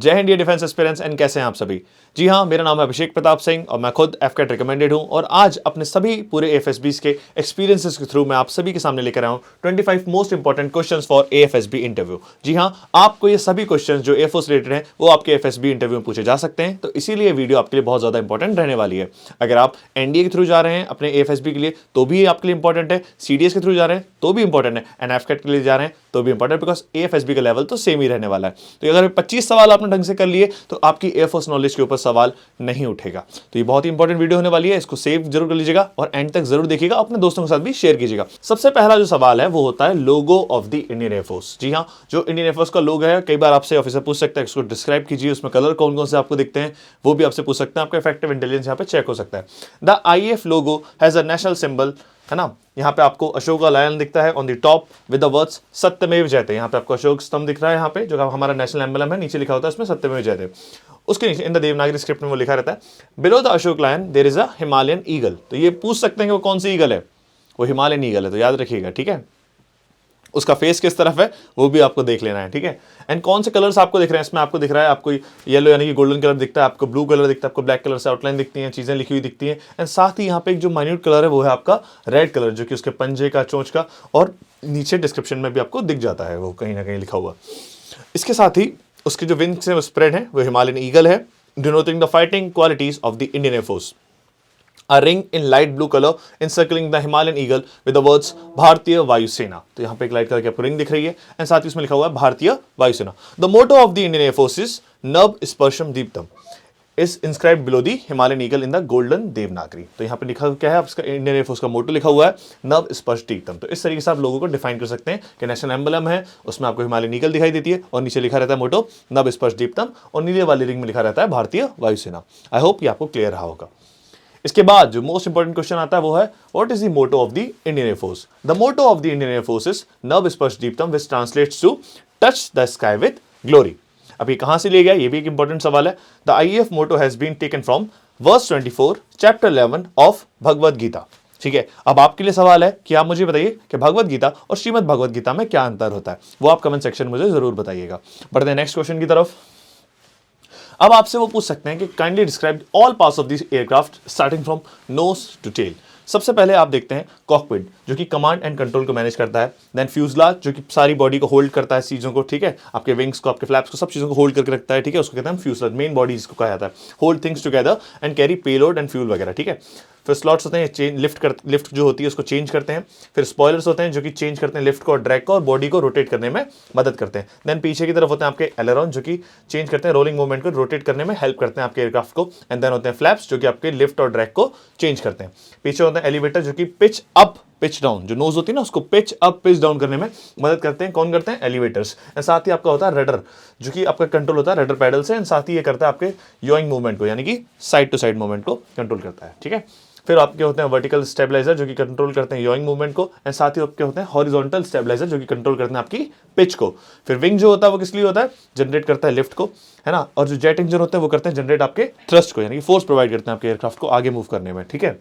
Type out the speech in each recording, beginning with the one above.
जय Hind defence aspirants and कैसे हैं आप सभी। जी हाँ, मेरा नाम है अभिषेक प्रताप सिंह और मैं खुद एफकेट रिकमेंडेड हूं और आज अपने सभी पूरे एएफएसबी के एक्सपीरियंसेस के थ्रू मैं आप सभी के सामने लेकर आया हूं 25 most important questions for AFSB interview. जी हाँ, आपको ये सभी क्वेश्चंस जो एयरफोर्स रिलेटेड हैं वो आपके एएफएसबी इंटरव्यू में पूछे जा सकते हैं, तो इसीलिए वीडियो आपके लिए बहुत ज्यादा इंपॉर्टेंट रहने वाली है। अगर आप एनडीए के थ्रू जा रहे हैं अपने एएफएसबी के लिए तो भी आपके लिए इंपॉर्टेंट है, सीडीएस के थ्रू जा रहे हैं तो भी इंपॉर्टेंट है, एंड एफकेट के लिए जा रहे हैं तो भी इंपॉर्टेंट, बिकॉज एएफएसबी का लेवल तो सेम ही रहने वाला है। तो अगर 25 सवाल आपने ढंग से कर लिए तो आपकी एयरफोर्स नॉलेज के ऊपर सवाल नहीं उठेगा। तो ये बहुत ही इंपॉर्टेंट वीडियो होने वाली है, इसको सेव जरूर कर लीजिएगा और एंड तक जरूर देखिएगा, अपने दोस्तों के साथ भी शेयर कीजिएगा। सबसे पहला जो सवाल है वो होता है logo of the Indian Air Force. जी हाँ, जो इंडियन एयरफोर्स का लोगो है, कई बार आपसे ऑफिसर पूछ सकता है इसको डिस्क्राइब कीजिए, उसमें कलर कौन कौन से आपको दिखते हैं वो भी आपसे पूछ सकते हैं, आपका इफेक्टिव इंटेलिजेंस यहाँ पे चेक हो सकता है। The IAF logo has a national symbol, है ना, यहाँ पे आपको अशोक का लायन दिखता है on the top with the words सत्यमेव जयते। यहाँ पे आपको अशोक स्तंभ दिख रहा है, यहाँ पे जो हमारा नेशनल एम्बलम है नीचे लिखा होता है उसमें सत्यमेव जयते। उसके नीचे इन द देवनागरी स्क्रिप्ट में वो लिखा रहता है below the Ashoka lion there is a Himalayan eagle. तो ये पूछ सकते हैं कि वो कौन सी ईगल है, वो हिमालयन ईगल है, तो याद रखिएगा, ठीक है। उसका फेस किस तरफ है वो भी आपको देख लेना है, ठीक है। एंड कौन से कलर्स आपको दिख रहे हैं, इसमें आपको दिख रहा है आपको येलो यानी कि गोल्डन कलर दिखता है, आपको ब्लू कलर दिखता है, आपको ब्लैक कलर से आउटलाइन दिखती है, चीजें लिखी हुई दिखती हैं। एंड साथ ही यहाँ पे एक जो माइन्यूट कलर है वो है आपका रेड कलर, जो कि उसके पंजे का, चोंच का, और नीचे डिस्क्रिप्शन में भी आपको दिख जाता है वो कहीं ना कहीं लिखा हुआ। इसके साथ ही उसके जो विंग्स है वो स्प्रेड है, वो हिमालयन ईगल है, denoting the fighting qualities of the Indian air force. A ring in light blue color encircling the Himalayan eagle with the words भारतीय वायुसेना। तो यहाँ पे एक लाइट कलर की आपको रिंग दिख रही है एंड साथ ही उसमें लिखा हुआ है भारतीय वायुसेना। The motto of the Indian Air Force is नभ स्पर्शम Deeptam is inscribed below the Himalayan eagle in the golden Devanagari. तो यहाँ पे लिखा क्या है, आपका इंडियन एयरफोर्स का मोटो लिखा हुआ है नभ स्पर्श दीप्तम। तो इस तरीके से आप लोगों को डिफाइन कर सकते हैं कि नेशनल एम्बलम है, उसमें आपको हिमालयन ईगल दिखाई देती है और नीचे लिखा रहता है मोटो नभ स्पर्श दीप्तम, और नीले वाली रिंग में लिखा रहता है भारतीय वायुसेना। आई होप ये आपको क्लियर रहा होगा। इसके बाद जो मोस्ट इंपॉर्टेंट क्वेश्चन आता है वो है what is the motto of the Indian Air Force. The motto of the Indian Air Force is नभ स्पर्श दीप्तम which translates to touch the sky with glory. अब ये कहां से लिया गया, ये भी एक इंपॉर्टेंट सवाल है। The IAF motto has been taken from verse 24 chapter 11 of Bhagavad Gita. ठीक है, अब आपके लिए सवाल है कि आप मुझे बताइए कि भगवद गीता और श्रीमद् भगवद गीता में क्या अंतर होता है, वो आप कमेंट सेक्शन में मुझे जरूर बताइएगा। बढ़ते हैं नेक्स्ट क्वेश्चन की तरफ। अब आपसे वो पूछ सकते हैं कि kindly describe all parts of this aircraft starting from nose to tail. सबसे पहले आप देखते हैं कॉकपिट जो कि कमांड एंड कंट्रोल को मैनेज करता है, देन फ्यूजलाज जो कि सारी बॉडी को होल्ड करता है चीज़ों को, ठीक है, आपके विंग्स को, आपके फ्लैप्स को, सब चीज़ों को होल्ड करके रखता है, ठीक है, उसको कहते हैं फ्यूजलाज, मेन बॉडी जिसको कहा जाता है, hold things together and carry payload and fuel वगैरह, ठीक है। फिर स्लॉट्स होते हैं, लिफ्ट जो होती है उसको चेंज करते हैं। फिर स्पॉयलर्स होते हैं जो कि चेंज करते हैं लिफ्ट को और ड्रैग को और बॉडी को रोटेट करने में मदद करते हैं। देन पीछे की तरफ होते हैं आपके एलेरॉन जो कि चेंज करते हैं रोलिंग मूवमेंट को, रोटेट करने में हेल्प करते हैं आपके एयरक्राफ्ट को। एंड देन होते हैं फ्लैप्स जो कि आपके लिफ्ट और ड्रैग को चेंज करते हैं। पीछे होते हैं एलिवेटर जो कि पिच अप पिच डाउन, जो नोज होती है ना उसको पिच अप पिच डाउन करने में मदद करते हैं। कौन करते हैं, एलिवेटर्स। एंड साथ ही आपका होता है रडर जो कि आपका कंट्रोल होता है रडर पैडल से, एंड साथ ही ये करता है आपके योइंग मूवमेंट को, यानी कि साइड टू साइड मूवमेंट को कंट्रोल करता है, ठीक है। फिर आपके होते हैं वर्टिकल स्टेबलाइजर जो कि कंट्रोल करते हैं योइंग मूवमेंट को, एंड साथ ही आपके होते हैं हॉरिजॉन्टल स्टेबलाइजर जो कि कंट्रोल करते हैं आपकी पिच को। फिर विंग जो होता है वो किस लिए होता है, जनरेट करता है लिफ्ट को, है ना, और जो जेट इंजन होते हैं वो करते हैं जनरेट आपके थ्रस्ट को, यानी कि फोर्स प्रोवाइड करते हैं आपके एयरक्राफ्ट को आगे मूव करने में, ठीक है।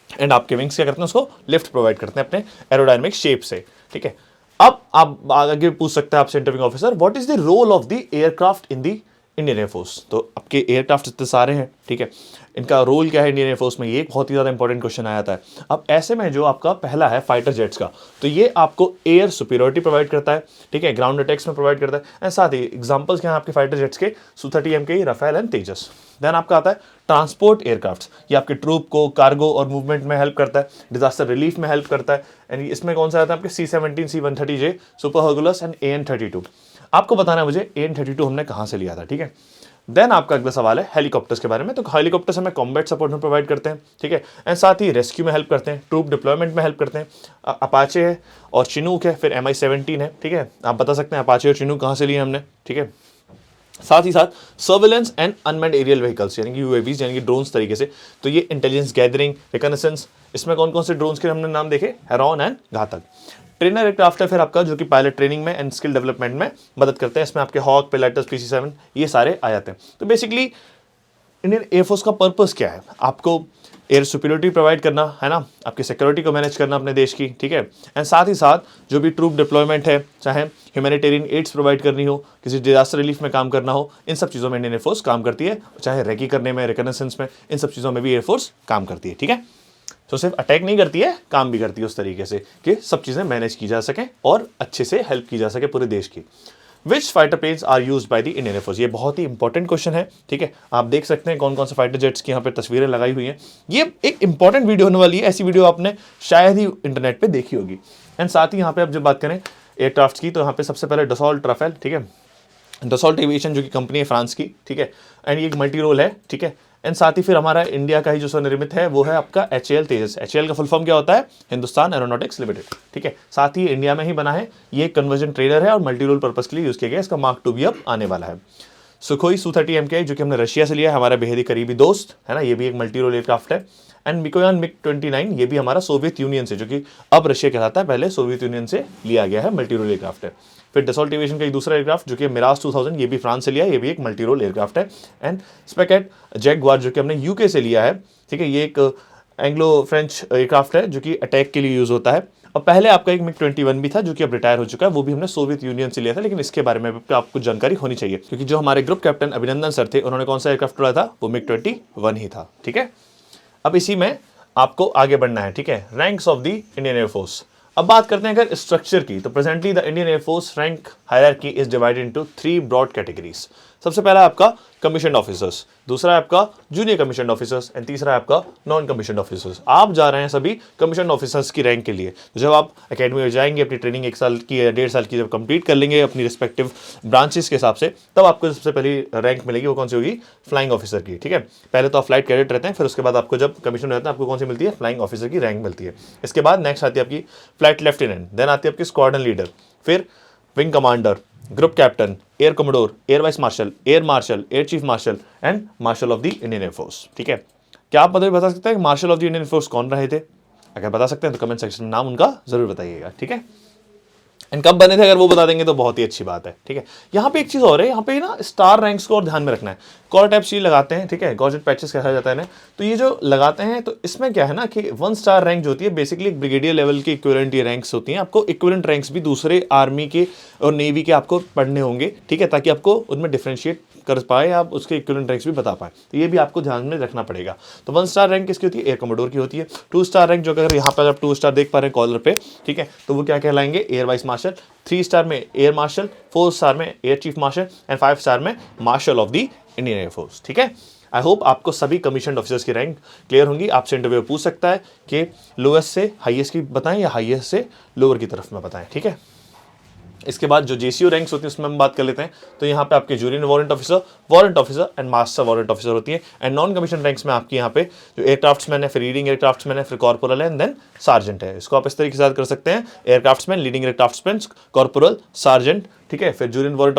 एंड आपके विंग्स क्या करते हैं, उसको लिफ्ट प्रोवाइड करते हैं अपने एरोडायनामिक शेप से, ठीक है। अब आप आगे पूछ सकते हैं आपसे interviewing officer what is the role of the aircraft in the Indian air force. तो आपके एयरक्राफ्ट इतने सारे हैं, ठीक है, इनका रोल क्या है इंडियन एयरफोर्स में, ये एक बहुत ही ज़्यादा इंपॉर्टेंट क्वेश्चन आया था। अब ऐसे में जो आपका पहला है फाइटर जेट्स का, तो ये आपको एयर सुपीरियरिटी प्रोवाइड करता है, ठीक है, ग्राउंड अटैक्स में प्रोवाइड करता है। एंड साथ ही एग्जांपल्स क्या हैं आपके फाइटर जेट्स के, Su-30 MK, Rafale and Tejas. Then आपका आता है ट्रांसपोर्ट एयरक्राफ्ट, ये आपके ट्रूप को, कार्गो और मूवमेंट में हेल्प करता है, डिजास्टर रिलीफ में हेल्प करता है। एंड इसमें कौन सा आता है आपके C-17, C-130J, super Hercules and AN-32। आपको बताना है मुझे AN-32 हमने कहाँ से लिया था, ठीक है। देन आपका अगला सवाल है हेलीकॉप्टर्स के बारे में। तो हेलीकॉप्टर्स हमें कॉम्बैट सपोर्ट में प्रोवाइड करते हैं, ठीक है, एंड साथ ही रेस्क्यू में हेल्प करते हैं, ट्रूप डिप्लॉयमेंट में हेल्प करते हैं। अपाचे है और चिनूक है, फिर MI-17 है, ठीक है। आप बता सकते हैं अपाचे और चिनूक कहाँ से लिए हमने, ठीक है। साथ ही साथ surveillance and unmanned aerial vehicles यानी कि यूएवीज यानी कि ड्रोन्स तरीके से, तो ये इंटेलिजेंस गैदरिंग, रिकनेसेंस, इसमें कौन कौन से ड्रोन्स के हमने नाम देखे, हेरॉन एंड घातक। ट्रेनर एयरक्राफ्ट है फिर आपका जो कि पायलट ट्रेनिंग में एंड स्किल डेवलपमेंट में मदद करते हैं, इसमें आपके हॉक, पिलाटस, PC-7 ये सारे आ जाते हैं। तो बेसिकली इंडियन एयरफोर्स का पर्पस क्या है, आपको एयर सुपीरियरिटी प्रोवाइड करना, है ना, आपकी सिक्योरिटी को मैनेज करना अपने देश की, ठीक है। एंड साथ ही साथ जो भी ट्रूप डिप्लॉयमेंट है, चाहे ह्यूमैनिटेरियन एड्स प्रोवाइड करनी हो, किसी डिजास्टर रिलीफ में काम करना हो, इन सब चीज़ों में इंडियन एयरफोर्स काम करती है। चाहे रेकी करने में, रिकनेसेंस में, इन सब चीज़ों में भी एयरफोर्स काम करती है, ठीक है। तो सिर्फ अटैक नहीं करती है, काम भी करती है उस तरीके से कि सब चीज़ें मैनेज की जा सकें और अच्छे से हेल्प की जा सके पूरे देश की। Which fighter planes are use by the Indian Air Force, ये बहुत ही इंपॉर्टेंट क्वेश्चन है, ठीक है। आप देख सकते हैं कौन कौन से फाइटर जेट्स की यहाँ पे तस्वीरें लगाई हुई हैं। ये एक इंपॉर्टेंट वीडियो होने वाली है, ऐसी वीडियो आपने शायद ही इंटरनेट पे देखी होगी। एंड साथ ही यहाँ पे अब जब बात करें एयरक्राफ्ट की, तो यहाँ पे सबसे पहले डसॉल्ट राफेल, ठीक है, डसॉल्ट एविएशन जो कि कंपनी है फ्रांस की, ठीक है। एंड ये एक मल्टी रोल है, ठीक है। एंड साथ ही फिर हमारा इंडिया का ही जो स्वनिर्मित है वो है आपका HAL तेजस। HAL का फुल फॉर्म क्या होता है? हिंदुस्तान एरोनॉटिक्स लिमिटेड, ठीक है। साथ ही इंडिया में ही बना है, ये कन्वर्जन ट्रेलर है और मल्टी रोल पर्पस के लिए यूज किया गया। इसका Mark 2 भी अब आने वाला है। सुखोई Su-30 MKI जो कि हमने रशिया से लिया है, हमारा बेहद ही करीबी दोस्त है ना, ये भी एक मल्टी रोल एयरक्राफ्ट है। एंड मिकोयान MiG-29 ये भी हमारा सोवियत यूनियन से, जो कि अब रशिया कहलाता है, पहले सोवियत यूनियन से लिया गया है, मल्टी रोल एयरक्राफ्ट है। फिर डसॉल्ट एविएशन का एक दूसरा एयरक्राफ्ट जो कि मिराज 2000, ये भी फ्रांस से लिया है, ये भी एक मल्टी रोल एयरक्राफ्ट है। एंड स्पेकेट जैगवार जो कि हमने यूके से लिया है, ठीक है, ये एक एंग्लो फ्रेंच एयरक्राफ्ट है जो कि अटैक के लिए यूज होता है। और पहले आपका एक MiG-21 भी था जो कि अब रिटायर हो चुका है, वो भी हमने सोवियत यूनियन से लिया था, लेकिन इसके बारे में आपको जानकारी होनी चाहिए क्योंकि जो हमारे ग्रुप कैप्टन अभिनंदन सर थे, उन्होंने कौन सा एयरक्राफ्ट उड़ाया था? वो MiG-21 ही था, ठीक है। अब इसी में आपको आगे बढ़ना है, ठीक है। Ranks of the Indian air force. अब बात करते हैं अगर स्ट्रक्चर की, तो presently the Indian air force rank hierarchy is divided into 3 broad categories. सबसे पहला आपका कमीशन ऑफिसर्स, दूसरा है आपका जूनियर कमीशन ऑफिसर्स एंड तीसरा है आपका नॉन कमीशन ऑफिसर्स। आप जा रहे हैं सभी कमीशन ऑफिसर्स की रैंक के लिए। तो जब आप एकेडमी में जाएंगे, अपनी ट्रेनिंग 1 साल की या 1.5 साल की जब कंप्लीट कर लेंगे अपनी रिस्पेक्टिव ब्रांचेस के हिसाब से, तब आपको सबसे पहली रैंक मिलेगी, वो कौन सी होगी? फ्लाइंग ऑफिसर की, ठीक है। पहले तो आप फ्लाइट कैडेट रहते हैं, फिर उसके बाद आपको जब कमीशन रहता है आपको कौन सी मिलती है? फ्लाइंग ऑफिसर की रैंक मिलती है। इसके बाद नेक्स्ट आती है आपकी फ्लाइट लेफ्टिनेंट, देन आती है आपकी स्क्वाड्रन लीडर, फिर wing commander, group captain, air commodore, air vice martial, air chief marshal and martial of the Indian Air Force, ठीक है। क्या आप मतलब बता सकते हैं martial of the Indian air force कौन रहे थे? अगर बता सकते हैं तो कमेंट सेक्शन में नाम उनका जरूर बताइएगा, ठीक है। एंड कब बने थे अगर वो बता देंगे तो बहुत ही अच्छी बात है, ठीक है। यहाँ पे एक चीज़ और है, यहाँ पे ना स्टार रैंक्स को और ध्यान में रखना है। कॉलर टाइप शील्ड लगाते हैं, ठीक है, गॉर्जेट पैचेस कहा जाता है ना, तो ये जो लगाते हैं तो इसमें क्या है ना कि 1 स्टार रैंक जो होती है बेसिकली एक ब्रिगेडियर लेवल की इक्विवेलेंट ये रैंक्स होती हैं। आपको इक्विवेलेंट रैंक्स भी दूसरे आर्मी के और नेवी के आपको पढ़ने होंगे, ठीक है, ताकि आपको उनमें डिफ्रेंशिएट कर पाए, आप उसके इक्विवेलेंट रैंक्स भी बता पाए। तो ये भी आपको ध्यान में रखना पड़ेगा। तो 1 स्टार रैंक किसकी होती है? एयर कमोडोर की होती है। 2 स्टार रैंक जो अगर यहाँ पर आप 2 स्टार देख पा रहे हैं कॉलर पे, ठीक है, तो वो क्या कहलाएंगे? Air vice marshal. 3 स्टार में एयर मार्शल, 4 स्टार में air chief marshal and 5 star में marshal of the Indian Air Force, ठीक है। आई होप आपको सभी कमीशन ऑफिसर्स की रैंक क्लियर होंगी। आपसे इंटरव्यू पूछ सकता है कि लोएस्ट से हाईएस्ट की बताएं या हाईएस्ट से लोअर की तरफ में बताएं, ठीक है। इसके बाद जो JCO रैंक्स होती है उसमें हम बात कर लेते हैं। तो यहाँ पे आपके junior warrant officer and master warrant officer होती है। एंड नॉन कमीशन रैंक्स में आपकी यहाँ पे जो एयरक्राफ्ट्समैन है, फिर लीडिंग एयरक्राफ्ट्समैन है, फिर कॉर्पोरल है एंड देन सार्जेंट है। इसको आप इस तरीके से याद कर सकते हैं, aircraftsman, leading aircraftsman, corporal, sergeant, ठीक है, फिर junior warrant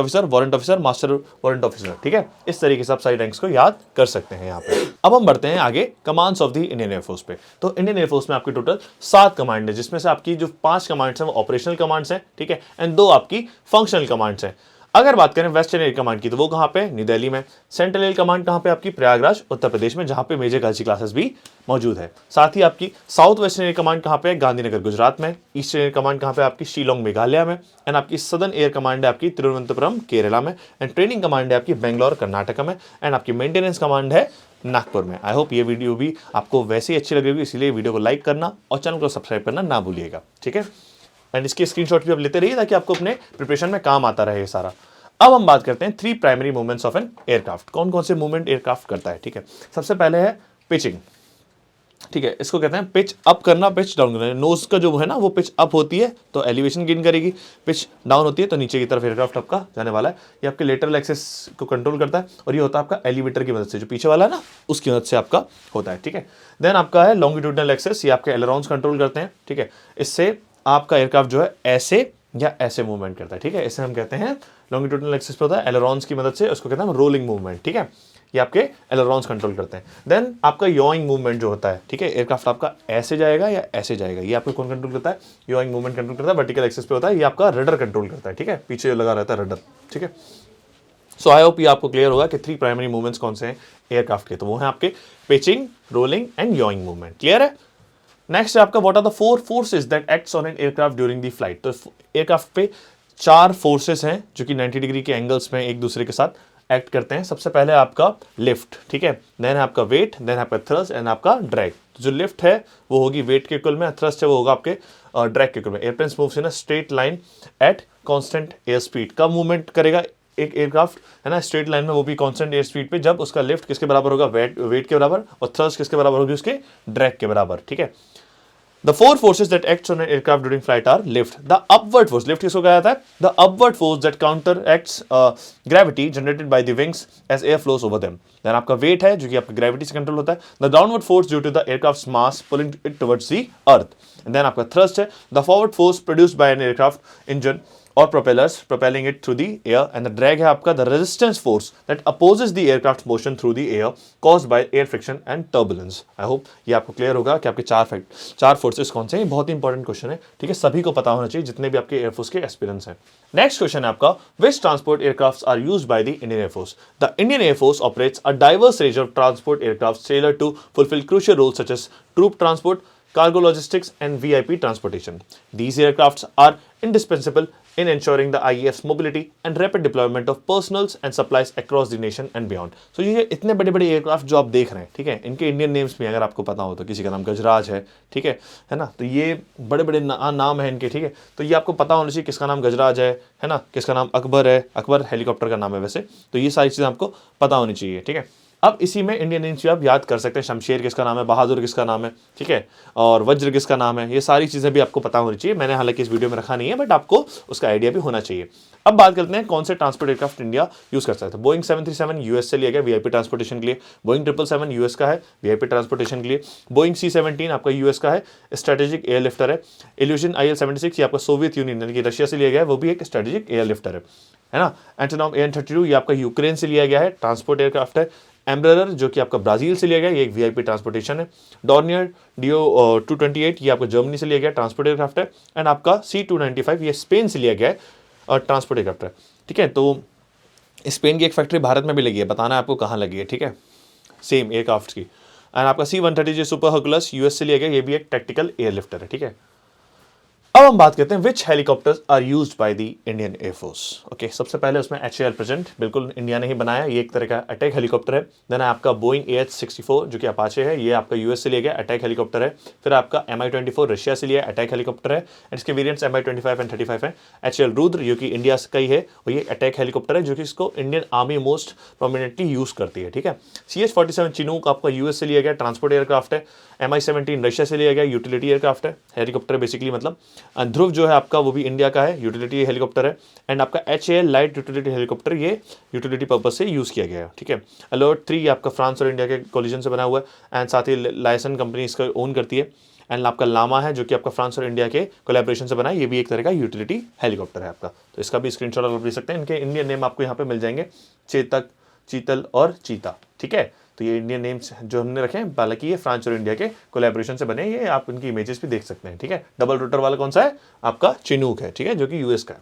officer, master warrant officer, ठीक है। इस तरीके से आप सारी रैंक्स को याद कर सकते हैं यहाँ पे। अब हम बढ़ते हैं आगे commands of the Indian air force पे। तो इंडियन एयरफोर्स में आपकी टोटल 7 कमांड है, जिसमें से आपकी जो 5 कमांड्स हैं वो ऑपरेशनल कमांड्स हैं, ठीक है, एंड 2 आपकी फंक्शनल कमांड्स हैं। अगर बात करें वेस्टर्न एयर कमांड की, तो वो कहाँ पे? न्यू दिल्ली में। सेंट्रल एयर कमांड कहाँ पे? आपकी प्रयागराज, उत्तर प्रदेश में, जहाँ पे मेजर गर्ल्स क्लासेस भी मौजूद है। साथ ही आपकी साउथ वेस्टर्न एयर कमांड कहाँ पे? गांधीनगर, गुजरात में। ईस्टर्न एयर कमांड कहाँ पे? आपकी शिलोंग, मेघालय में। एंड आपकी सदर्न एयर कमांड है आपकी तिरुवनंतपुरम, केरला में। एंड ट्रेनिंग कमांड है आपकी बेंगलोर, कर्नाटक में। एंड आपकी मेंटेनेंस कमांड है नागपुर में। आई होप ये वीडियो भी आपको वैसे ही अच्छी लगेगी, इसीलिए वीडियो को लाइक करना और चैनल को सब्सक्राइब करना ना भूलिएगा, ठीक है। एंड इसके स्क्रीनशॉट भी आप लेते रहिए ताकि आपको अपने प्रिपरेशन में काम आता रहे सारा। अब हम बात करते हैं 3 primary movements of an aircraft. कौन कौन से मूवमेंट एयरक्राफ्ट करता है, ठीक है। सबसे पहले है पिचिंग, ठीक है, इसको कहते हैं पिच अप करना, पिच डाउन करना। नोज का जो है ना वो पिच अप होती है तो एलिवेशन गेन करेगी, पिच डाउन होती है तो नीचे की तरफ एयरक्राफ्ट आपका जाने वाला है। ये आपके लेटरल एक्सेस को कंट्रोल करता है और ये होता है आपका एलिवेटर की मदद से, जो पीछे वाला है ना उसकी मदद से आपका होता है, ठीक है। देन आपका है लॉन्गिट्यूडनल एक्सेस, ये आपके एलेरॉन्स कंट्रोल करते हैं, ठीक है। इससे आपका एयरक्राफ्ट जो है ऐसे या ऐसे मूवमेंट करता है, ठीक है। इसे हम कहते हैं लॉन्गिट्यूडनल एक्सेस पे होता है एलेरॉन्स की मदद से, उसको कहते हैं रोलिंग मूवमेंट, ठीक है। ये आपके एलेरॉन्स कंट्रोल करते हैं। देन आपका योइंग मूवमेंट जो होता है, ठीक है, एयरक्राफ्ट आपका ऐसे जाएगा या ऐसे जाएगा, ये आपको कौन कंट्रोल करता है? योइंग मूवमेंट कंट्रोल करता है, वर्टिकल एक्सेस पे होता है, ये आपका रडर कंट्रोल करता है, ठीक है, पीछे लगा रहता है रडर, ठीक है। सो आई होप ये आपको क्लियर होगा कि 3 प्राइमरी मूवमेंट्स कौन से हैं एयरक्राफ्ट के, तो वो हैं आपके pitching, rolling and yawing movement. Clear है? नेक्स्ट है आपका what are the 4 forces that acts on an aircraft during the flight. तो एयरक्राफ्ट पे 4 फोर्सेस हैं जो कि 90 डिग्री के एंगल्स में एक दूसरे के साथ एक्ट करते हैं। सबसे पहले आपका लिफ्ट, ठीक है, देन है आपका वेट, देन आपका थ्रस्ट एंड आपका ड्रैग। तो जो लिफ्ट है वो होगी वेट के इक्वल में, थ्रस्ट है वो होगा आपके ड्रैग के इक्वल में। Airplane moves in a straight line at constant air speed. कब मूवमेंट करेगा एक एयरक्राफ्ट, है ना, स्ट्रेट लाइन में, वो भी कांस्टेंट एयर स्पीड पे, जब उसका लिफ्ट किसके बराबर होगा, वेट के बराबर, और थ्रस्ट किसके बराबर होगी, उसके ड्रैग के बराबर। ठीक है, The 4 forces that acts on an aircraft during flight are lift, the upward force, lift किसको कहा जाता है, the upward force that counteracts gravity generated by the wings as air flows over them. Then आपका weight है जो कि आपका gravity से कंट्रोल होता है, the downward force due to the aircraft's mass pulling it towards the earth. And then आपका thrust है, the forward force produced by an aircraft engine or propellers propelling it through the air, and the drag है आपका the resistance force that opposes the aircraft's motion through the air caused by air friction and turbulence. I hope ये आपको clear होगा कि आपके चार forces कौन से हैं। ये बहुत ही इंपॉर्टेंट क्वेश्चन है, ठीक है, सभी को पता होना चाहिए जितने भी आपके एयरफोर्स के एक्सपीरियंस हैं। नेक्स्ट क्वेश्चन है आपका, which transport aircrafts are used by the Indian Air Force? The Indian Air Force operates a diverse range of transport aircrafts tailored to fulfill crucial roles such as troop transport, cargo logistics and VIP transportation. These aircrafts are indispensable in ensuring the IAF's mobility and rapid deployment of personnels and supplies across the nation and beyond. So ये इतने बड़े बड़े aircraft जो आप देख रहे हैं, ठीक है, इनके इंडियन नेम्स भी अगर आपको पता हो तो किसी का नाम गजराज है, ठीक है ना, तो ये बड़े बड़े नाम है इनके, ठीक है, तो ये आपको पता होना चाहिए किसका नाम गजराज है ना, किसका नाम अकबर है, अकबर हेलीकॉप्टर का नाम है वैसे, तो ये सारी चीज़ें आपको पता होनी चाहिए। ठीक है, अब इसी में इंडियन नेम्स भी आप याद कर सकते हैं, शमशेर किसका नाम है, बहादुर किसका नाम है, ठीक है, और वज्र किसका नाम है, ये सारी चीज़ें भी आपको पता होनी चाहिए। मैंने हालांकि इस वीडियो में रखा नहीं है, बट आपको उसका आइडिया भी होना चाहिए। अब बात करते हैं कौन से ट्रांसपोर्ट एयरक्राफ्ट इंडिया यूज कर सकता है। बोइंग 737 यूएस से लिया गया वीआईपी ट्रांसपोर्टेशन के लिए, बोइंग 777 यूएस का है वीआईपी ट्रांसपोर्टेशन के लिए, बोइंग C-17 आपका यूएस का है, स्ट्रेटेजिक एयरलिफ्टर है, इल्यूशन IL-76 ये आपका सोवियत यूनियन यानी कि रशिया से लिया गया है, वो भी एक स्ट्रेटेजिक एयरलिफ्टर है ना। एंटोनॉम AN-32 ये आपका यूक्रेन से लिया गया है, ट्रांसपोर्ट एयरक्राफ्ट है। एम्ब्रेलर जो कि आपका ब्राजील से लिया गया, ये एक वीआईपी ट्रांसपोर्टेशन है। डॉर्नियर DO 228 ये आपको जर्मनी से लिया गया, ट्रांसपोर्ट एयरक्राफ्ट है। एंड आपका C-295 ये स्पेन से लिया गया है और ट्रांसपोर्ट एयरक्राफ्ट है। ठीक है, तो स्पेन की एक फैक्ट्री भारत में भी लगी है, बताना है आपको कहाँ लगी है, ठीक है, सेम एयरक्राफ्ट की। एंड आपका C-130 सुपर हर्कुलस यूएस से लिया गया, ये भी एक टैक्टिकल एयरलिफ्टर है। ठीक है, अब हम बात करते हैं which helicopters are used by the Indian Air Force. Okay, सबसे पहले उसमें HAL प्रेजेंट, बिल्कुल इंडिया ने ही बनाया, ये एक तरह का अटैक हेलीकॉप्टर है। देन आपका बोइंग AH-64 जो कि अपाचे है, ये आपका यूएस से लिया गया अटैक हेलीकॉप्टर है। फिर आपका Mi-24 रशिया से लिया अटैक हेलीकॉप्टर है, एंड इसके वेरिएंट्स Mi-25 एंड 35 है। HAL रुद्र जो कि इंडिया का ही है, और ये अटैक हेलीकॉप्टर है जो कि इसको Indian army most prominently use करती है। ठीक है, CH-47 चिनूक आपका यूएस से लिया गया ट्रांसपोर्ट एयरक्राफ्ट है। Mi-17 रशिया से लिया गया यूटिलिटी एयरक्राफ्ट है, हेलीकॉप्टर बेसिकली मतलब। ध्रुव जो है आपका वो भी इंडिया का है, यूटिलिटी हेलीकॉप्टर है। एंड आपका HAL लाइट यूटिलिटी हेलीकॉप्टर ये यूटिलिटी पर्पज से यूज़ किया गया है। ठीक है, अलर्ट 3 आपका फ्रांस और इंडिया के कोलिजन से बना हुआ है, एंड साथ ही लाइसन कंपनी इसका ओन करती है। एंड आपका लामा है जो कि आपका फ्रांस और इंडिया के कोलैबोरेशन से बना है, ये भी एक तरह का यूटिलिटी हेलीकॉप्टर है आपका, तो इसका भी स्क्रीनशॉट आप ले सकते हैं। इनके इंडियन नेम आपको यहाँ पे मिल जाएंगे, चेतक, चीतल और चीता। ठीक है, तो ये इंडियन नेम्स जो हमने रखे हैं, हालांकि ये फ्रांस और इंडिया के कोलैबोरेशन से बने, ये आप इनकी इमेजेस भी देख सकते हैं। ठीक है, डबल रोटर वाला कौन सा है आपका, चिनूक है, ठीक है, जो कि यूएस का है।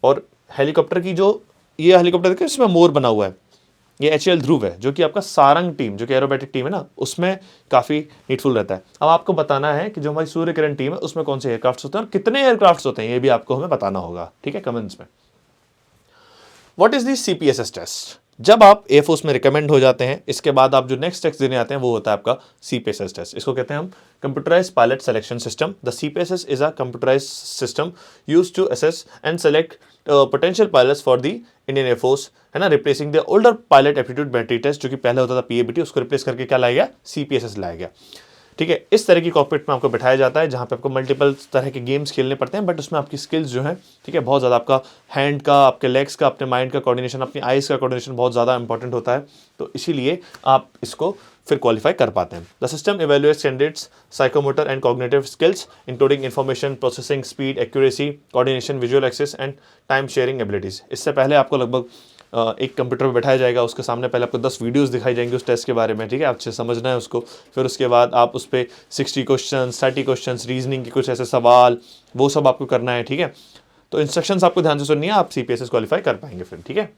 और हेलीकॉप्टर की जो ये हेलीकॉप्टर देखिए इसमें मोर बना हुआ है, ये HAL ध्रुव है जो कि आपका सारंग टीम जो कि एरोबैटिक टीम है ना, उसमें काफ़ी नीडफुल रहता है। अब आपको बताना है कि जो हमारी सूर्य किरण टीम है उसमें कौन से एयरक्राफ्ट होते हैं और कितने एयरक्राफ्ट होते हैं, ये भी आपको हमें बताना होगा। ठीक है, कमेंट्स में। What is the CPSS test? जब आप एयरफोर्स में रिकमेंड हो जाते हैं, इसके बाद आप जो नेक्स्ट टेस्ट देने आते हैं वो होता है आपका CPSS टेस्ट। इसको कहते हैं हम computerised pilot selection system. The CPSS is a computerised system used to assess and select potential pilots for the Indian air force, है ना, replacing the older pilot aptitude battery test जो कि पहले होता था PABT, उसको रिप्लेस करके क्या लाया गया, CPSS लाया गया। ठीक है, इस तरह की कॉकपिट में आपको बैठाया जाता है जहाँ पे आपको मल्टीपल तरह के गेम्स खेलने पड़ते हैं, बट उसमें आपकी स्किल्स जो है, ठीक है, बहुत ज़्यादा आपका हैंड का, आपके लेग्स का, अपने माइंड का कोऑर्डिनेशन, अपनी आइज़ का कोऑर्डिनेशन बहुत ज़्यादा इंपॉर्टेंट होता है, तो इसीलिए आप इसको फिर क्वालिफाई कर पाते हैं। The system evaluates candidates psychomotor and cognitive skills including information processing speed, accuracy, coordination, visual access and time sharing abilities. इससे पहले आपको लगभग एक कंप्यूटर पे बैठाया जाएगा, उसके सामने पहले आपको 10 वीडियोस दिखाई जाएंगे उस टेस्ट के बारे में। ठीक है, अच्छे समझना है उसको, फिर उसके बाद आप उस पर 60 क्वेश्चन, 30 क्वेश्चन, रीजनिंग के कुछ ऐसे सवाल, वो सब आपको करना है। ठीक है, तो इंस्ट्रक्शंस आपको ध्यान से सुननी है, आप CPSS क्वालिफाई कर पाएंगे फिर। ठीक है,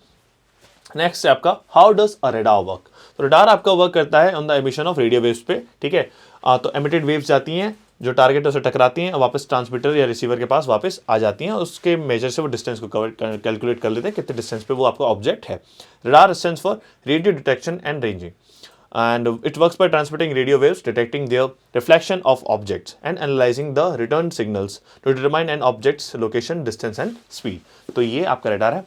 नेक्स्ट है आपका how does a radar work. तो रेडार आपका वर्क करता है on the emission of radio waves पे, ठीक है। तो एमिटेड वेव्स जाती हैं जो टारगेट है उसे टकराती हैं और वापस ट्रांसमीटर या रिसीवर के पास वापस आ जाती हैं, उसके मेजर से वो डिस्टेंस को कैलकुलेट कर लेते हैं कितने डिस्टेंस पे वो आपका ऑब्जेक्ट है। Radar stands for radio detection and ranging, and it works by transmitting radio waves, detecting their reflection of objects and analyzing the return signals to determine an object's location, distance and speed। तो ये आपका radar है।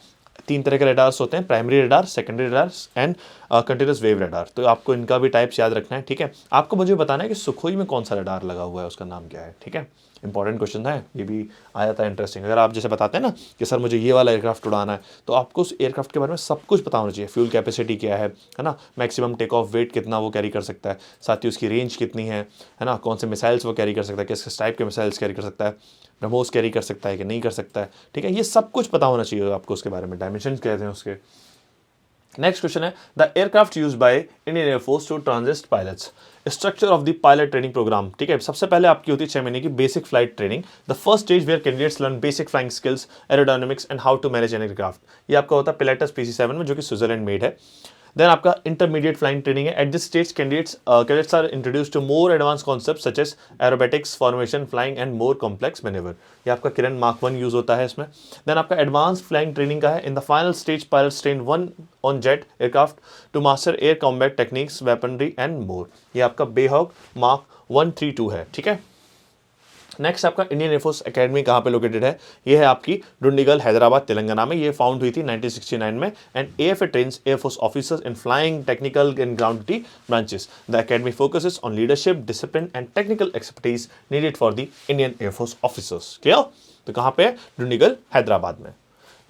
तीन तरह के radars होते हैं, primary radar, secondary radars and continuous wave radar. तो आपको इनका भी टाइप्स याद रखना है, ठीक है। आपको मुझे बताना है कि सुखोई में कौन सा रेडार लगा हुआ है, उसका नाम क्या है, ठीक है। इंपॉर्टेंट क्वेश्चन है, ये भी आ जाता है इंटरेस्टिंग। अगर आप जैसे बताते हैं ना कि सर मुझे ये वाला एयरक्राफ्ट उड़ाना है, तो आपको उस एयरक्राफ्ट के बारे में सब कुछ पता होना चाहिए। फ्यूल कैपेसिटी क्या है ना, मैक्सिमम टेक ऑफ वेट कितना वो कैरी कर सकता है, साथ ही उसकी रेंज कितनी है ना, कौन से मिसाइल्स वो कैरी कर सकता है, किस टाइप के मिसाइल्स कैरी कर सकता है, ब्रह्मोस कैरी कर सकता है कि नहीं कर सकता है, ठीक है। ये सब कुछ पता होना चाहिए आपको उसके बारे में, डायमेंशन कहते हैं उसके। नेक्स्ट क्वेश्चन है the aircraft used by Indian air force to transit pilots, structure of the pilot training programme, ठीक है। सबसे पहले आपकी होती है 6 महीने की basic flight training, the first stage where candidates learn basic flying skills, aerodynamics and how to manage an aircraft. ये आपका होता है पिलेटस PC-7 में, जो कि स्विट्जरलैंड मेड है। देन आपका इंटरमीडिएट फ्लाइंग ट्रेनिंग है। At this stage cadets are introduced to more advance concept such as aerobatics, formation, flying and more complex manoeuvre. ये आपका किरण मार्क 1 यूज होता है इसमें। देन आपका एडवांस फ्लाइंग ट्रेनिंग का है। In the final stage pilots train one on jet aircraft to master air combat techniques, weaponry and more. ये आपका बेहॉक मार्क 132 है, ठीक है। नेक्स्ट आपका इंडियन एयरफोर्स एकेडमी कहाँ पे लोकेटेड है, ये है आपकी डुंडिगल, हैदराबाद, तेलंगाना में। ये फाउंड हुई थी 1969 में। And AFA trains air force officers in flying, technical and ground duty branches. The academy focuses on leadership, discipline and technical expertise needed for the Indian air force officers. Clear? तो कहाँ पे है? डुंडिगल, हैदराबाद में।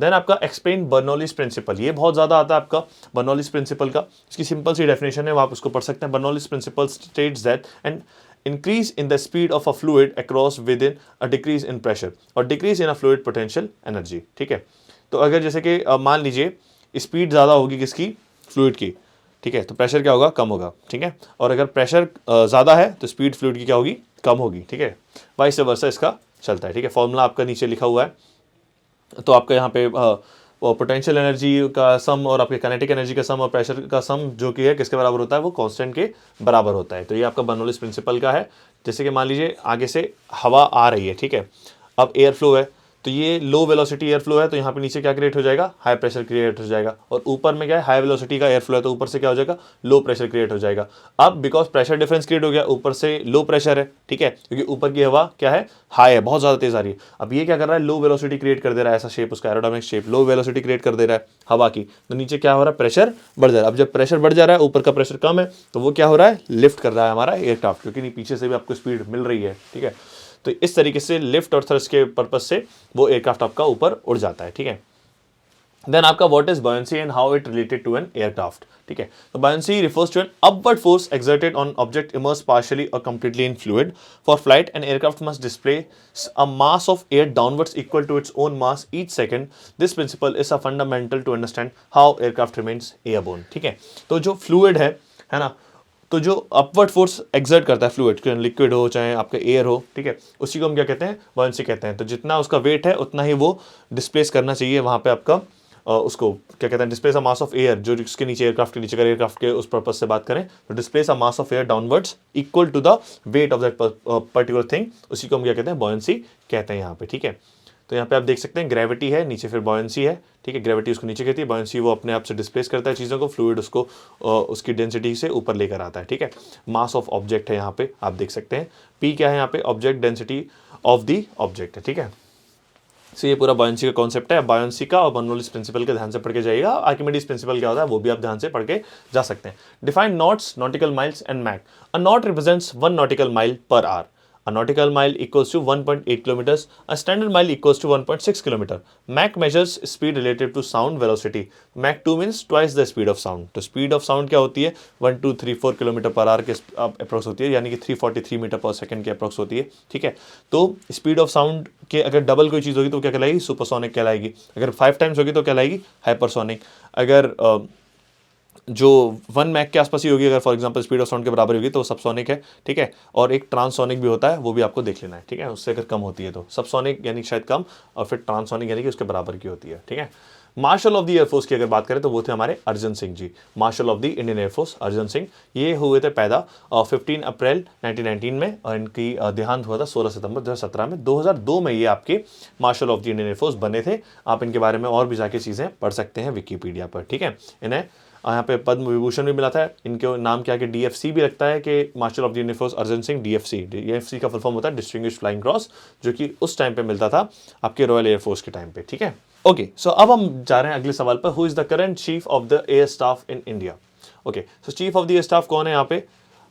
देन आपका एक्सप्लेन बर्नौलीज प्रिंसिपल, ये बहुत ज़्यादा आता है आपका बर्नौलीज प्रिंसिपल का। इसकी सिंपल सी डेफिनेशन है, वो आप उसको पढ़ सकते हैं। Bernoulli's principal states that and increase in the speed of a fluid across within a decrease in pressure और decrease in a fluid potential energy, ठीक है। तो अगर जैसे कि मान लीजिए स्पीड ज़्यादा होगी किसकी, फ्लूइड की, ठीक है, तो प्रेशर क्या होगा, कम होगा, ठीक है। और अगर प्रेशर ज़्यादा है तो स्पीड फ्लूइड की क्या होगी, कम होगी, ठीक है। वाइस वर्सा इसका चलता है, ठीक है। फॉर्मूला आपका नीचे लिखा हुआ है। तो आपका यहाँ पे और पोटेंशियल एनर्जी का सम और आपके काइनेटिक एनर्जी का सम और प्रेशर का सम जो कि है किसके बराबर होता है, वो कांस्टेंट के बराबर होता है। तो ये आपका बर्नौलीज प्रिंसिपल का है। जैसे कि मान लीजिए आगे से हवा आ रही है, ठीक है, अब एयर फ्लो है, तो ये लो वेलोसिटी एयर फ्लो है, तो यहाँ पे नीचे क्या क्रिएट हो जाएगा, हाई प्रेशर क्रिएट हो जाएगा। और ऊपर में क्या है, हाई वेलोसिटी का एयर फ्लो है, तो ऊपर से क्या हो जाएगा, लो प्रेशर क्रिएट हो जाएगा। अब बिकॉज प्रेशर डिफरेंस क्रिएट हो गया, ऊपर से लो प्रेशर है, ठीक है, क्योंकि ऊपर की हवा क्या है, हाई है, बहुत ज़्यादा तेज आ रही है। अब ये क्या कर रहा है, लो वेलोसिटी क्रिएट कर दे रहा है, ऐसा शेप उसका एरोडायनामिक शेप, लो वेलोसिटी क्रिएट कर दे रहा है हवा की। तो नीचे क्या हो रहा है, प्रेशर बढ़ जा रहा है। अब जब प्रेशर बढ़ जा रहा है, ऊपर का प्रेशर कम है, तो वो क्या हो रहा है, लिफ्ट कर रहा है हमारा एयरक्राफ्ट, क्योंकि पीछे से भी आपको स्पीड मिल रही है, ठीक है। तो इस तरीके से लिफ्ट और थ्रस्ट के पर्पज से वो एयरक्राफ्ट आपका ऊपर उड़ जाता है, ठीक है। देन आपका what is buoyancy and how it related to an aircraft, ठीक है। तो buoyancy refers to an upward force exerted on object immersed partially or completely in fluid. For flight, an aircraft must display a mass of air downwards equal to its own mass each second. This principle is a fundamental to understand how aircraft remains airborne, ठीक है। तो जो fluid है ना, तो जो upward force exert करता है फ्लूइड, लिक्विड हो चाहे आपका एयर हो, ठीक है, उसी को हम क्या कहते हैं, बायंसी कहते हैं। तो जितना उसका वेट है उतना ही वो डिस्प्लेस करना चाहिए वहाँ पे आपका उसको क्या कहते हैं, displace a mass of air, जो उसके नीचे एयरक्राफ्ट के नीचे का एयरक्राफ्ट के उस पर्पज से बात करें तो displace a mass of air downwards equal to the weight of that particular thing, उसी को हम क्या कहते हैं, बॉयंसी कहते हैं यहाँ पे, ठीक है। तो यहाँ पे आप देख सकते हैं ग्रेविटी है नीचे, फिर बॉयंसी है, ठीक है। ग्रेविटी उसको नीचे कहती है, बॉयंसी वो अपने आप से डिस्प्लेस करता है चीज़ों को, फ्लूइड उसको उसकी डेंसिटी से ऊपर लेकर आता है, ठीक है। मास ऑफ ऑब्जेक्ट है यहाँ पे आप देख सकते हैं, पी क्या है यहाँ पे, object density of the object है, ठीक है। सो ये पूरा बायंसी का कॉन्सेप्ट है। बायंसी का और बर्नौलीज प्रिंसिपल का ध्यान से पढ़ के जाइएगा। आर्किमिडीज प्रिंसिपल क्या होता है वो भी आप ध्यान से पढ़ के जा सकते हैं। Define knots, nautical miles and Mach. A knot represents 1 nautical mile per hour. A nautical mile equals to 1.8 kilometers. A standard mile equals to 1.6 kilometer. Mach measures speed relative to sound velocity. Mach 2 means twice the speed of sound. तो speed of sound क्या होती है, 1234 kilometre per hour के approx होती है, यानी कि 343 metre पर सेकंड के अप्रोक्स होती है, ठीक है। तो स्पीड ऑफ साउंड के अगर डबल कोई चीज़ होगी तो क्या कहलाएगी, सुपरसोनिक कहलाएगी। अगर 5 टाइम्स होगी तो कहलाएगी हाइपरसोनिक। अगर जो 1 मैक के आसपास ही होगी, अगर for example speed of sound के बराबर होगी तो सबसोनिक है, ठीक है। और एक ट्रांससोनिक भी होता है, वो भी आपको देख लेना है, ठीक है। उससे अगर कम होती है तो सबसोनिक यानी शायद कम, और फिर ट्रांससोनिक यानी कि उसके बराबर की होती है, ठीक है। मार्शल ऑफ द एयरफोर्स की अगर बात करें तो वो थे हमारे Arjan Singh ji, marshal of the Indian Air Force Arjan Singh. ये हुए थे पैदा 15 अप्रैल 1919 में और इनकी देहांत हुआ था 16 सितंबर 2017 में। 2002 में ये आपके martial of the Indian air force बने थे। आप इनके बारे में और भी जाके चीज़ें पढ़ सकते हैं विकीपीडिया पर, ठीक है। इन्हें यहाँ पे पद्म विभूषण भी मिला था। इनके नाम के आगे DFC भी लगता है कि marshal of the Indian force Arjan Singh DFC का फुल फॉर्म होता है डिस्टिंग्विश्ड फ्लाइंग क्रॉस, जो कि उस टाइम पे मिलता था आपके रॉयल एयरफोर्स के टाइम पे, ठीक है। ओके, सो अब हम जा रहे हैं अगले सवाल पर। Who is the current chief of the air staff in India? Okay, so chief of the air staff कौन है यहाँ पे?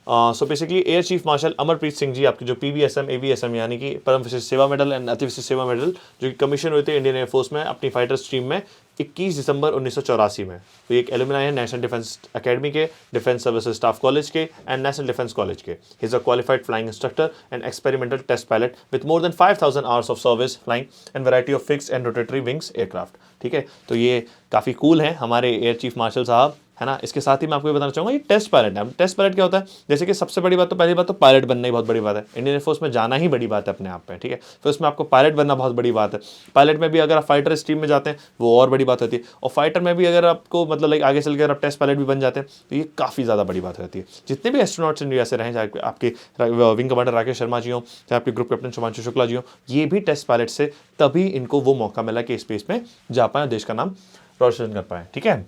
So basically air chief marshal Amarpreet Singh ji, आपके जो PVSM AVSM यानी कि परम विशिष्ट सेवा मेडल एंड अति विशिष्ट सेवा मेडल जो कि कमीशन हुए थे इंडियन एयरफोर्स में अपनी फाइटर स्ट्रीम में 21 दिसंबर 1984 में। तो एक एलुमनाई है नेशनल डिफेंस एकेडमी के, डिफेंस सर्विसेज स्टाफ कॉलेज के एंड नेशनल डिफेंस कॉलेज के। He is a qualified flying instructor and experimental test pilot with more than 5000 hours of service flying and variety of fix and rotatory wings aircraft, ठीक है। तो ये काफ़ी cool है हमारे air chief martial साहब, है ना। इसके साथ ही मैं आपको ये बताना चाहूँगा ये टेस्ट पायलट है। टेस्ट पायलट क्या होता है? जैसे कि सबसे बड़ी बात तो पहली बात तो पायलट बनना ही बहुत बड़ी बात है, इंडियन एयरफोर्स में जाना ही बड़ी बात है अपने आप में, ठीक है। फिर उसमें आपको पायलट बनना बहुत बड़ी बात है। पायलट में भी अगर आप फाइटर स्ट्रीम में जाते हैं वो और बड़ी बात होती है, और फाइटर में भी अगर आपको मतलब लाइक आगे चल कर आप टेस्ट पायलट भी बन जाते हैं तो ये काफ़ी ज़्यादा बड़ी बात होती है। जितने भी एस्ट्रोनॉट्स इंडिया से रहे, चाहे आपके विंग कमांडर राकेश शर्मा जी हों, चाहे आपके ग्रुप कैप्टन शुभांशु शुक्ला जी हों, ये भी टेस्ट पायलट से तभी इनको वो मौका मिला कि स्पेस में जा पाए, देश का नाम रोशन कर पाए, ठीक है।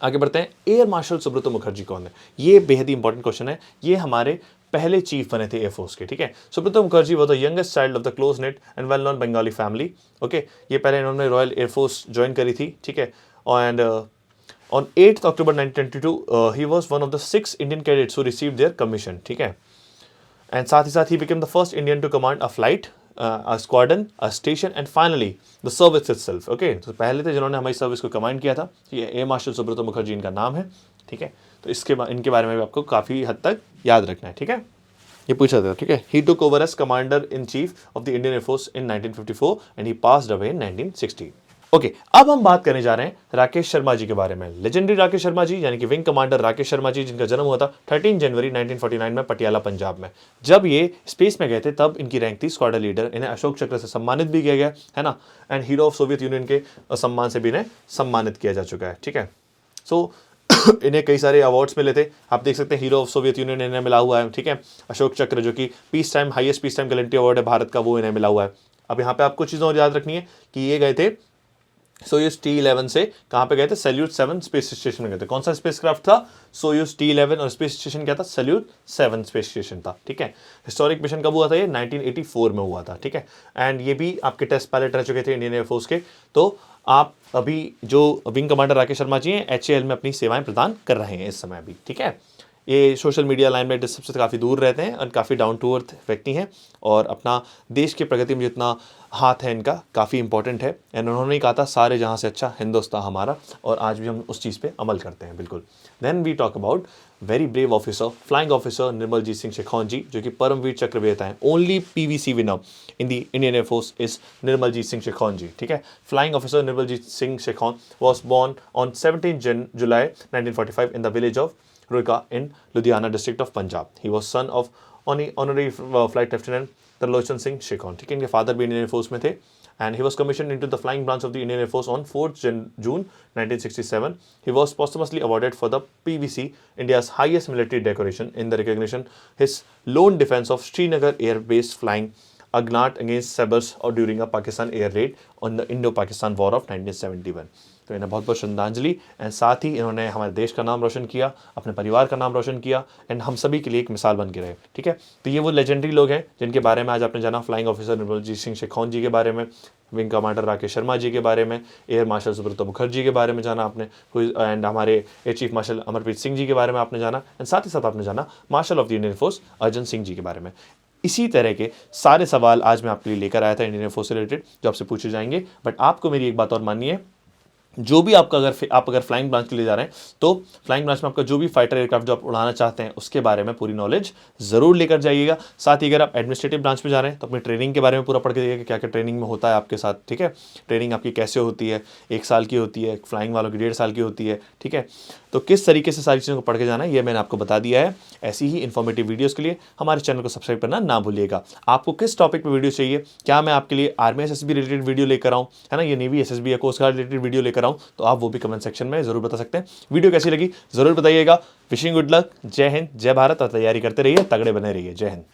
आगे बढ़ते हैं। एयर मार्शल सुब्रतो मुखर्जी कौन है? ये बेहद ही इंपॉर्टेंट क्वेश्चन है। ये हमारे पहले चीफ बने थे एयरफोर्स के, ठीक है। सुब्रतो मुखर्जी वो the youngest child of the close net and well known Bengali family, okay. ये पहले इन्होंने रॉयल एयरफोर्स ज्वाइन करी थी, ठीक है। And on 8 October 1922 he was one of the 6 Indian cadets who received their commission, ठीक है। एंड साथ ही साथ he became the first Indian to command a flight, a squadron, a station and finally the service itself, okay। तो पहले थे जिन्होंने हमारी सर्विस को कमांड किया था, ये एयर मार्शल सुब्रतो मुखर्जी इनका नाम है, ठीक है। तो इनके बारे में भी आपको काफ़ी हद तक याद रखना है, ठीक है। ये पूछा था, ठीक है। He took over as commander in chief of the Indian Air Force in 1954 and he passed away in 1960। Okay, अब हम बात करने जा रहे हैं राकेश शर्मा जी के बारे में। लेजेंडरी राकेश शर्मा जी यानी कि विंग कमांडर राकेश शर्मा जी, जिनका जन्म हुआ था 13 जनवरी 1949 में पटियाला पंजाब में। जब ये स्पेस में गए थे तब इनकी रैंक थी स्क्वाड्रन लीडर। इन्हें अशोक चक्र से सम्मानित भी किया गया है ना, and hero of Soviet union के सम्मान से भी इन्हें सम्मानित किया जा चुका है, ठीक है। सो इन्हें कई सारे अवार्ड्स मिले थे, आप देख सकते हैं हीरो ऑफ सोवियत यूनियन इन्हें मिला हुआ है, ठीक है। अशोक चक्र जो कि peace time highest peace time gallantry award है भारत का, वो इन्हें मिला हुआ है। अब यहाँ पे आपको चीज़ों और याद रखनी है कि ये गए थे सोयूज T11 से कहाँ पे गए थे? सैल्यूट 7 स्पेस स्टेशन में गए थे। कौन सा स्पेसक्राफ्ट था? सोयूज T11, और स्पेस स्टेशन क्या था? सैल्यूट 7 स्पेस स्टेशन था, ठीक है। हिस्टोरिक मिशन कब हुआ था? ये 1984 में हुआ था, ठीक है। एंड ये भी आपके टेस्ट पायलट रह चुके थे इंडियन एयरफोर्स के। तो आप अभी जो विंग कमांडर राकेश शर्मा जी हैं HAL में अपनी सेवाएं प्रदान कर रहे हैं इस समय अभी, ठीक है। ये सोशल मीडिया लाइमलाइट सबसे काफ़ी दूर रहते हैं और काफ़ी डाउन टू अर्थ व्यक्ति हैं, और अपना देश की प्रगति में जितना हाथ है इनका काफ़ी इंपॉर्टेंट है। एंड उन्होंने ही कहा था सारे जहाँ से अच्छा हिंदुस्तान हमारा, और आज भी हम उस चीज़ पे अमल करते हैं, बिल्कुल। Then we talk about very brave officer, flying officer Nirmaljit Singh Sekhon ji, जो कि परमवीर चक्र विजेता हैं। Only PVC winner in the Indian Air Force is Nirmaljit Singh Sekhon ji, ठीक है। Flying officer Nirmaljit Singh Sekhon was born on 17 July 1945 in the village of Ruika in Ludhiana district of Punjab. He was son of honorary flight lieutenant Tarlochan Singh Shekhon, ठीक है। इनके father भी Indian air force में थे, and he was commissioned into the flying branch of the Indian Air Force on 4th June 1967. He was posthumously awarded for the PVC, India's highest military decoration, in the recognition his lone defense of Srinagar Air Base flying Agnat against Sabers or during a Pakistan air raid on the Indo-Pakistan War of 1971. तो इन्हें बहुत बहुत श्रद्धांजलि। And साथ ही इन्होंने हमारे देश का नाम रोशन किया, अपने परिवार का नाम रोशन किया, एंड हम सभी के लिए एक मिसाल बन के रहे, ठीक है। तो ये वो लेजेंडरी लोग हैं जिनके बारे में आज आपने जाना। फ्लाइंग ऑफिसर निर्मलजीत सिंह शेखौन जी के बारे में, विंग कमांडर राकेश शर्मा जी के बारे में, एयर मार्शल सुब्रतो मुखर्जी के बारे में जाना आपने, एंड हमारे air chief marshal Amarpreet Singh ji के बारे में आपने जाना, एंड साथ ही साथ आपने जाना marshal of the Indian force Arjan Singh ji के बारे में। इसी तरह के सारे सवाल आज मैं आपके लिए लेकर आया था इंडियन एयरफोर्स से रिलेटेड, जो आपसे पूछे जाएंगे। बट आपको मेरी एक बात और माननी है, जो भी आपका आप अगर फ्लाइंग ब्रांच के लिए जा रहे हैं तो फ्लाइंग ब्रांच में आपका जो भी फाइटर एयरक्राफ्ट जो आप उड़ाना चाहते हैं उसके बारे में पूरी नॉलेज ज़रूर लेकर जाइएगा। साथ ही अगर आप एडमिनिस्ट्रेटिव ब्रांच में जा रहे हैं तो अपनी ट्रेनिंग के बारे में पूरा पढ़ के जाइएगा कि क्या क्या ट्रेनिंग में होता है आपके साथ, ठीक है। ट्रेनिंग आपकी कैसे होती है, 1 साल की होती है, फ्लाइंग वालों की 1.5 साल की होती है, ठीक है। तो किस तरीके से सारी चीज़ों को पढ़ के जाना है ये मैंने आपको बता दिया है। ऐसी ही इन्फॉर्मेटिव वीडियोज़ के लिए हमारे चैनल को सब्सक्राइब करना ना भूलिएगा। आपको किस टॉपिक पर वीडियो चाहिए, क्या मैं आपके लिए आर्मी SSB रिलेटेड वीडियो लेकर आऊँ, है ना, ये नेवी SSB या कोस्ट गार्ड रिलेटेड वीडियो लेकर कर रहा हूँ, तो आप वो भी कमेंट सेक्शन में जरूर बता सकते हैं। वीडियो कैसी लगी जरूर बताइएगा। विशिंग गुड लक, जय हिंद, जय भारत, और तैयारी करते रहिए, तगड़े बने रहिए। जय हिंद।